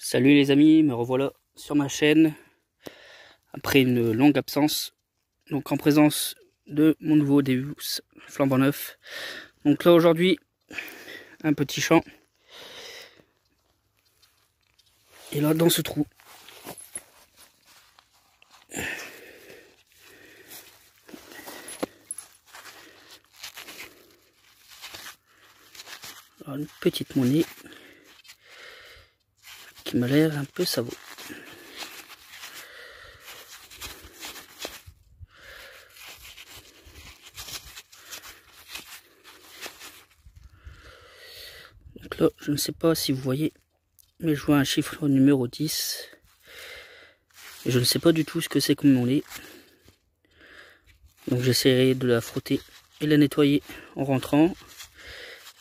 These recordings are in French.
Salut les amis, me revoilà sur ma chaîne après une longue absence, donc en présence de mon nouveau Deus flambant neuf. Donc là aujourd'hui, un petit champ, et là dans ce trou, alors, une petite monnaie qui m'a l'air un peu savot. Donc là, je ne sais pas si vous voyez, mais je vois un chiffre numéro 10. Et je ne sais pas du tout ce que c'est comme monnaie. Donc j'essaierai de la frotter et la nettoyer en rentrant.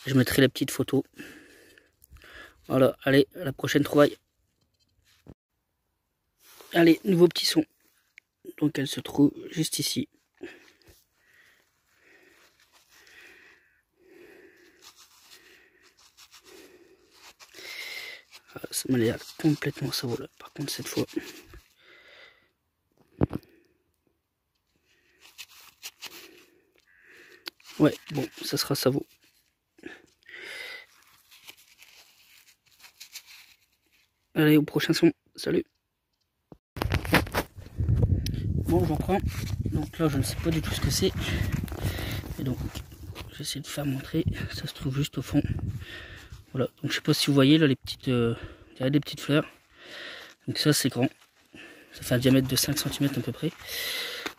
Je mettrai la petite photo. Voilà, allez, à la prochaine trouvaille. Allez, nouveau petit son. Donc elle se trouve juste ici. Ah, ça m'a l'air complètement savot là, par contre cette fois. Ouais, bon, ça sera savot. Allez, au prochain son. Salut. Bon, j'en prends. Donc là, je ne sais pas du tout ce que c'est. Et donc, j'essaie de faire montrer. Ça se trouve juste au fond. Voilà. Donc, je sais pas si vous voyez là les petites, il y a des petites fleurs. Donc ça, c'est grand. Ça fait un diamètre de 5 cm à peu près.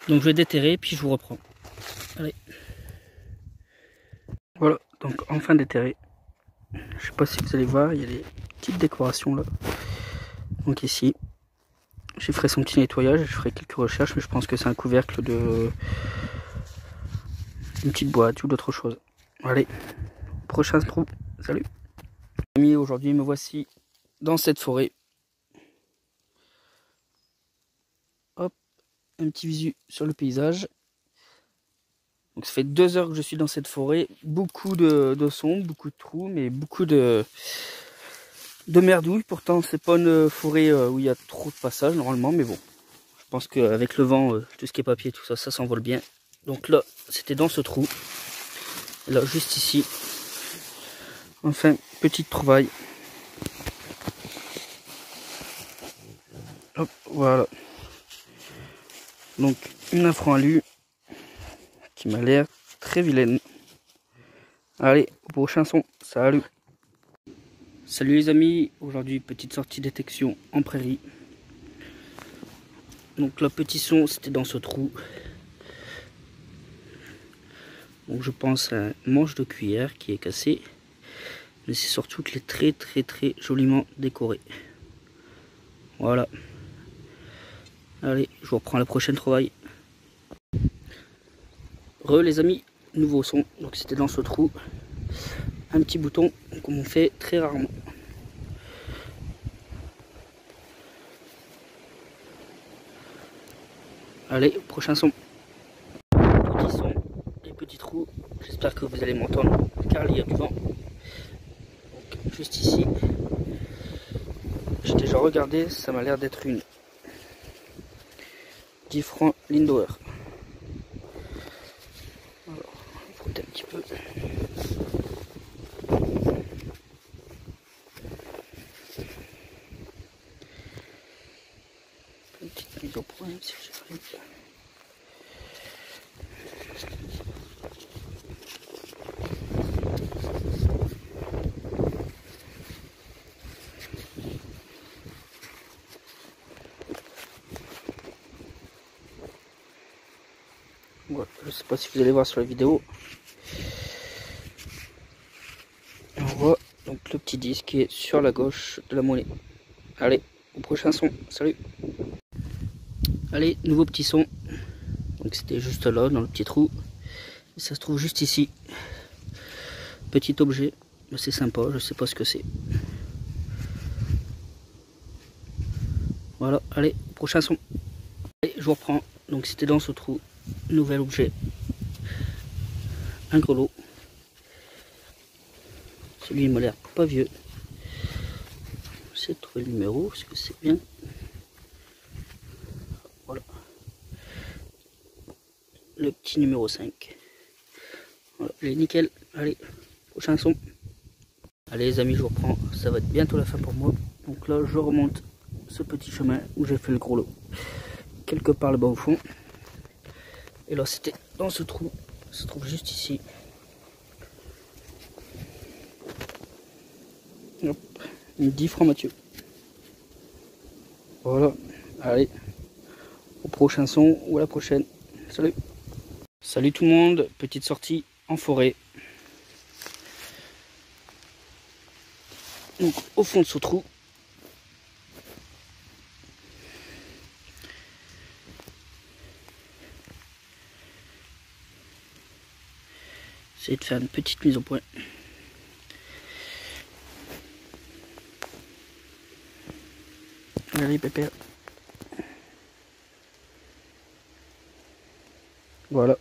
Donc, je vais déterrer, puis je vous reprends. Allez. Voilà. Donc, enfin déterré. Je sais pas si vous allez voir, il y a des petites décorations là. Donc ici. Je ferai son petit nettoyage, je ferai quelques recherches, mais je pense que c'est un couvercle de une petite boîte ou d'autre chose. Allez, prochain trou, salut. Amis, aujourd'hui me voici dans cette forêt. Hop, un petit visu sur le paysage. Donc ça fait 2 heures que je suis dans cette forêt, beaucoup de sons, beaucoup de trous, mais beaucoup de merdouilles. Pourtant c'est pas une forêt où il y a trop de passages normalement, mais bon. Je pense qu'avec le vent, tout ce qui est papier, tout ça, ça s'envole bien. Donc là, c'était dans ce trou. Et là, juste ici. Enfin, petite trouvaille. Hop, voilà. Donc, une afro alu qui m'a l'air très vilaine. Allez, au prochain son. Salut. Salut les amis. Aujourd'hui, petite sortie détection en prairie. Donc là, petit son, c'était dans ce trou. Donc je pense à un manche de cuillère qui est cassé. Mais c'est surtout qu'il est très joliment décoré. Voilà. Allez, je vous reprends la prochaine trouvaille. Les amis, nouveau son. Donc c'était dans ce trou. Un petit bouton comme on fait très rarement. Allez, prochain son. Petit son, les petits trous. J'espère que vous allez m'entendre car il y a du vent. Donc, juste ici. J'ai déjà regardé, ça m'a l'air d'être une 10 francs Lindauer. Alors, on va frotter un petit peu. Une petite mise au point si j'arrive. Voilà, je sais pas si vous allez voir sur la vidéo. On voit donc le petit disque qui est sur la gauche de la monnaie. Allez, au prochain son. Salut. Allez, nouveau petit son. Donc c'était juste là, dans le petit trou. Et ça se trouve juste ici. Petit objet. C'est sympa, je sais pas ce que c'est. Voilà, allez, prochain son. Allez, je vous reprends. Donc c'était dans ce trou. Nouvel objet. Un grelot. Celui il m'a l'air pas vieux. essayer de trouver le numéro, parce que c'est bien. Voilà. Le petit numéro 5. Voilà, il est nickel. Allez, prochain son. Allez les amis, je reprends. Ça va être bientôt la fin pour moi. Donc là, je remonte ce petit chemin où j'ai fait le gros lot. Quelque part là-bas au fond. Et là, c'était dans ce trou. Ça se trouve juste ici. Hop, 10 francs Mathieu. Voilà. Allez, au prochain son ou à la prochaine. Salut. Salut tout le monde. Petite sortie en forêt. Donc au fond de ce trou. Essayer de faire une petite mise au point. Allez pépère. Voilà.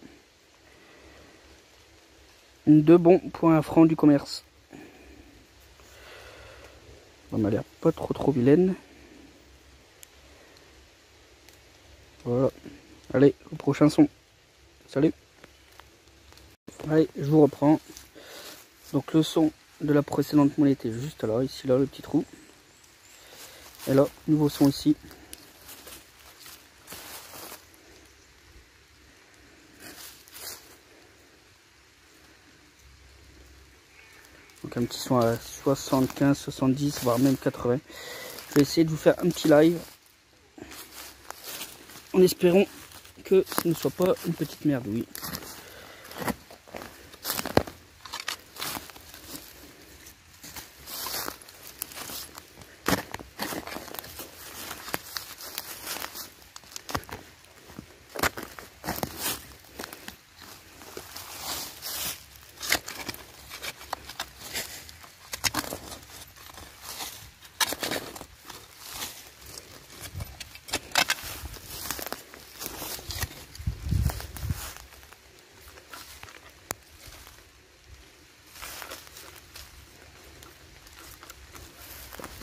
2 bons pour 1 franc du commerce. On m'a l'air pas trop vilaine. Voilà. Allez, au prochain son. Salut. Allez, je vous reprends. Donc le son de la précédente monnaie était juste là, ici là, le petit trou. Et là, nouveau son ici. Donc un petit son à 75, 70, voire même 80. Je vais essayer de vous faire un petit live. En espérant que ce ne soit pas une petite merde, oui.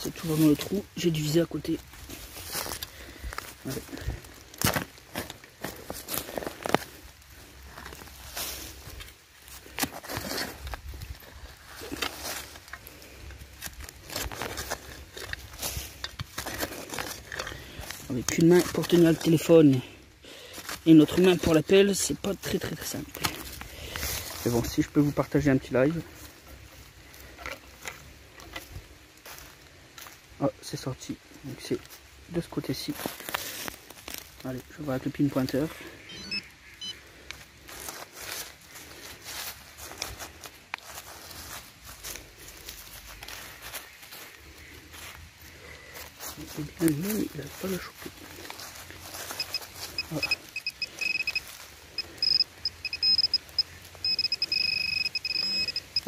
C'est toujours dans le trou, j'ai dû viser à côté. Allez. Avec une main pour tenir le téléphone et une autre main pour l'appel, c'est pas très simple. Mais bon, si je peux vous partager un petit live. Ah, c'est sorti. Donc c'est de ce côté-ci. Allez, je vais voir avec le pin pointeur. Il n'a pas le choper. Voilà.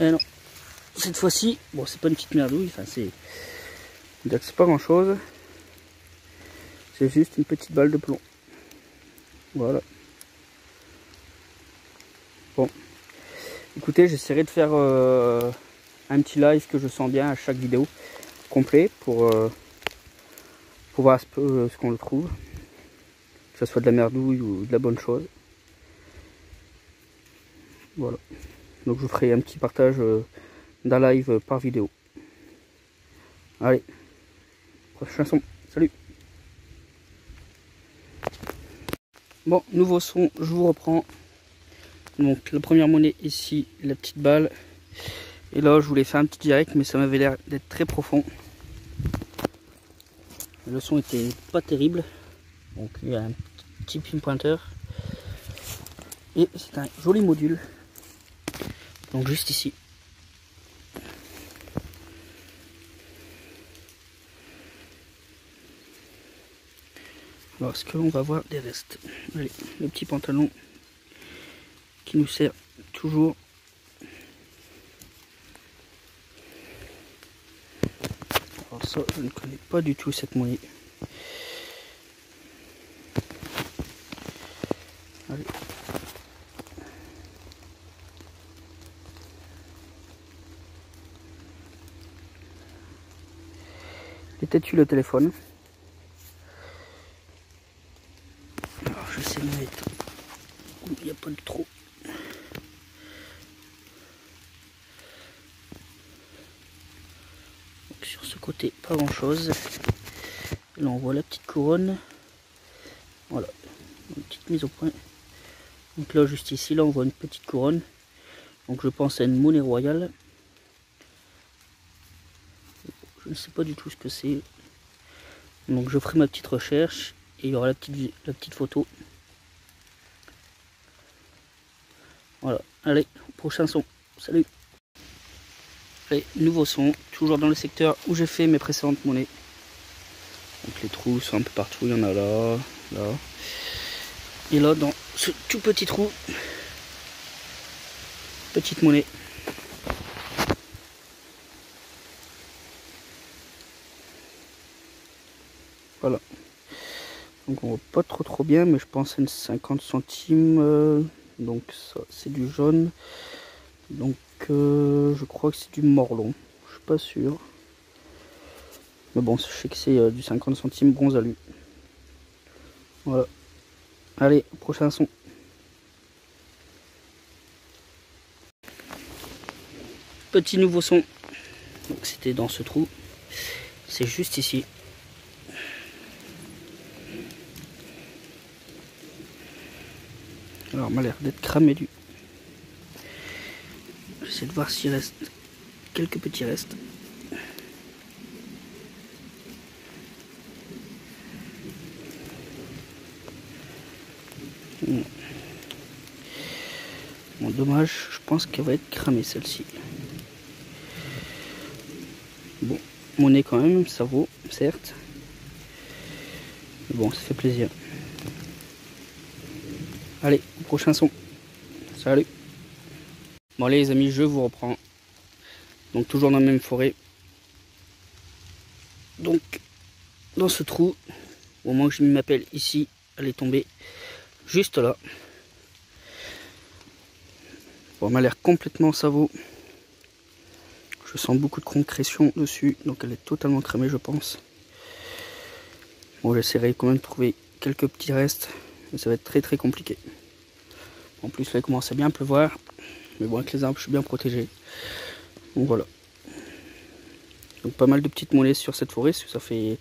Et non, cette fois-ci, bon, c'est pas une petite merdouille, enfin c'est pas grand chose. C'est juste une petite balle de plomb. Voilà. Bon. Écoutez, j'essaierai de faire un petit live que je sens bien à chaque vidéo complet pour voir un peu ce qu'on le trouve. Que ce soit de la merdouille ou de la bonne chose. Voilà. Donc je vous ferai un petit partage d'un live par vidéo. Allez. Prochain son. Salut. Bon, nouveau son, je vous reprends. Donc la première monnaie ici, la petite balle. Et là, je voulais faire un petit direct, mais ça m'avait l'air d'être très profond. Le son était pas terrible. Donc il y a un petit pin pointeur. Et c'est un joli module. Donc juste ici. Alors, est-ce qu'on va voir des restes? Allez, le petit pantalon qui nous sert toujours. Alors ça, je ne connais pas du tout cette monnaie. Allez. peut-être eu le téléphone. Alors j'essaie de mettre où il n'y a pas de trou. Donc sur ce côté, pas grand chose. Là on voit la petite couronne. Voilà, une petite mise au point. Donc là juste ici, là on voit une petite couronne. Donc je pense à une monnaie royale. Je ne sais pas du tout ce que c'est. Donc je ferai ma petite recherche et il y aura la petite photo. Voilà, allez, prochain son. Salut. Allez, nouveau son, toujours dans le secteur où j'ai fait mes précédentes monnaies. Donc les trous sont un peu partout, il y en a là, là. Et là, dans ce tout petit trou, petite monnaie. Voilà. Donc on voit pas trop bien, mais je pense à une 50 centimes. Donc ça, c'est du jaune. Donc je crois que c'est du morlon. Je suis pas sûr. Mais bon, je sais que c'est du 50 centimes bronze alu. Voilà. Allez, prochain son. Petit nouveau son. Donc c'était dans ce trou. C'est juste ici. Alors, m'a l'air d'être cramé du. J'essaie de voir s'il reste quelques petits restes. Bon, dommage, je pense qu'elle va être cramée celle-ci. Bon, monnaie quand même, ça vaut, certes. Mais bon, ça fait plaisir. Allez, au prochain son. Salut. Bon allez les amis, je vous reprends. Donc toujours dans la même forêt. Donc dans ce trou, au moment où je m'appelle ici, elle est tombée juste là. Bon, elle m'a l'air complètement savot. Je sens beaucoup de concrétion dessus, donc elle est totalement cramée je pense. Bon, j'essaierai quand même de trouver quelques petits restes, mais ça va être très compliqué. En plus là il commence à bien pleuvoir, mais bon avec les arbres je suis bien protégé. Donc voilà. Donc pas mal de petites monnaies sur cette forêt, parce que ça fait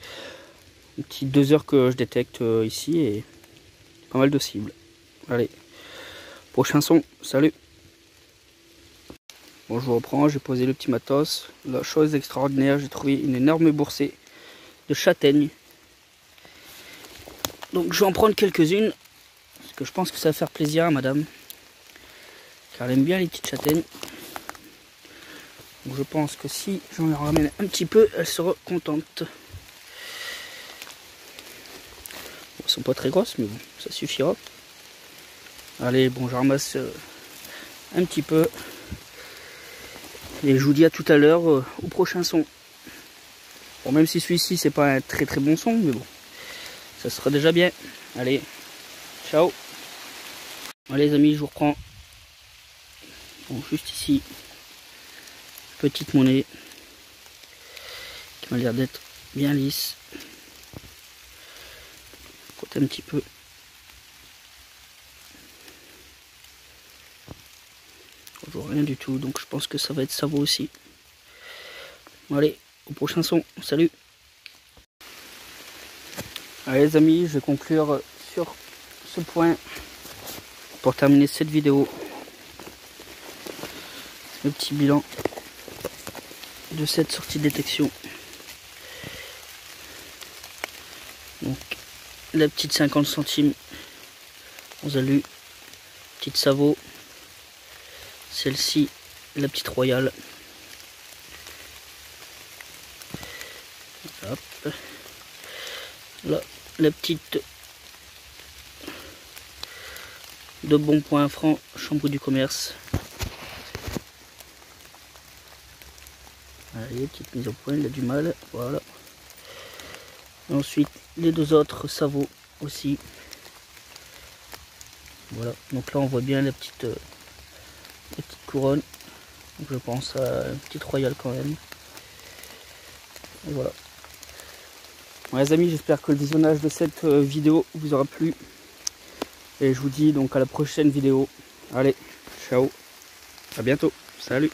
une petite 2 heures que je détecte ici et pas mal de cibles. Allez, prochain son, salut. Bon, je vous reprends, j'ai posé le petit matos. La chose extraordinaire, j'ai trouvé une énorme boursée de châtaignes. Donc je vais en prendre quelques-unes, parce que je pense que ça va faire plaisir à madame, car elle aime bien les petites châtaignes. Donc je pense que si j'en ramène un petit peu, elle sera contente. Bon, elles sont pas très grosses, mais bon, ça suffira. Allez, bon, je ramasse un petit peu. Et je vous dis à tout à l'heure au prochain son. Bon, même si celui-ci c'est pas un très bon son, mais bon, ça sera déjà bien. Allez, ciao. Allez les amis, je vous reprends. Bon, juste ici, petite monnaie qui m'a l'air d'être bien lisse. Côté un petit peu. Je vois rien du tout, donc je pense que ça va être savot aussi. Bon, allez, au prochain son, salut. Allez les amis, je vais conclure sur ce point pour terminer cette vidéo. Le petit bilan de cette sortie de détection. Donc la petite 50 centimes on a lu, petite savot, celle-ci la petite royale. Hop. Là la petite de Bon Point Franc, Chambre du commerce. Allez, petite mise au point, il a du mal, voilà. Et ensuite les deux autres savots aussi. Voilà, donc là on voit bien la petite couronne. Donc je pense à une petite royale quand même. Et voilà. Bon, les amis, j'espère que le visionnage de cette vidéo vous aura plu. Et je vous dis donc à la prochaine vidéo. Allez, ciao, à bientôt, salut.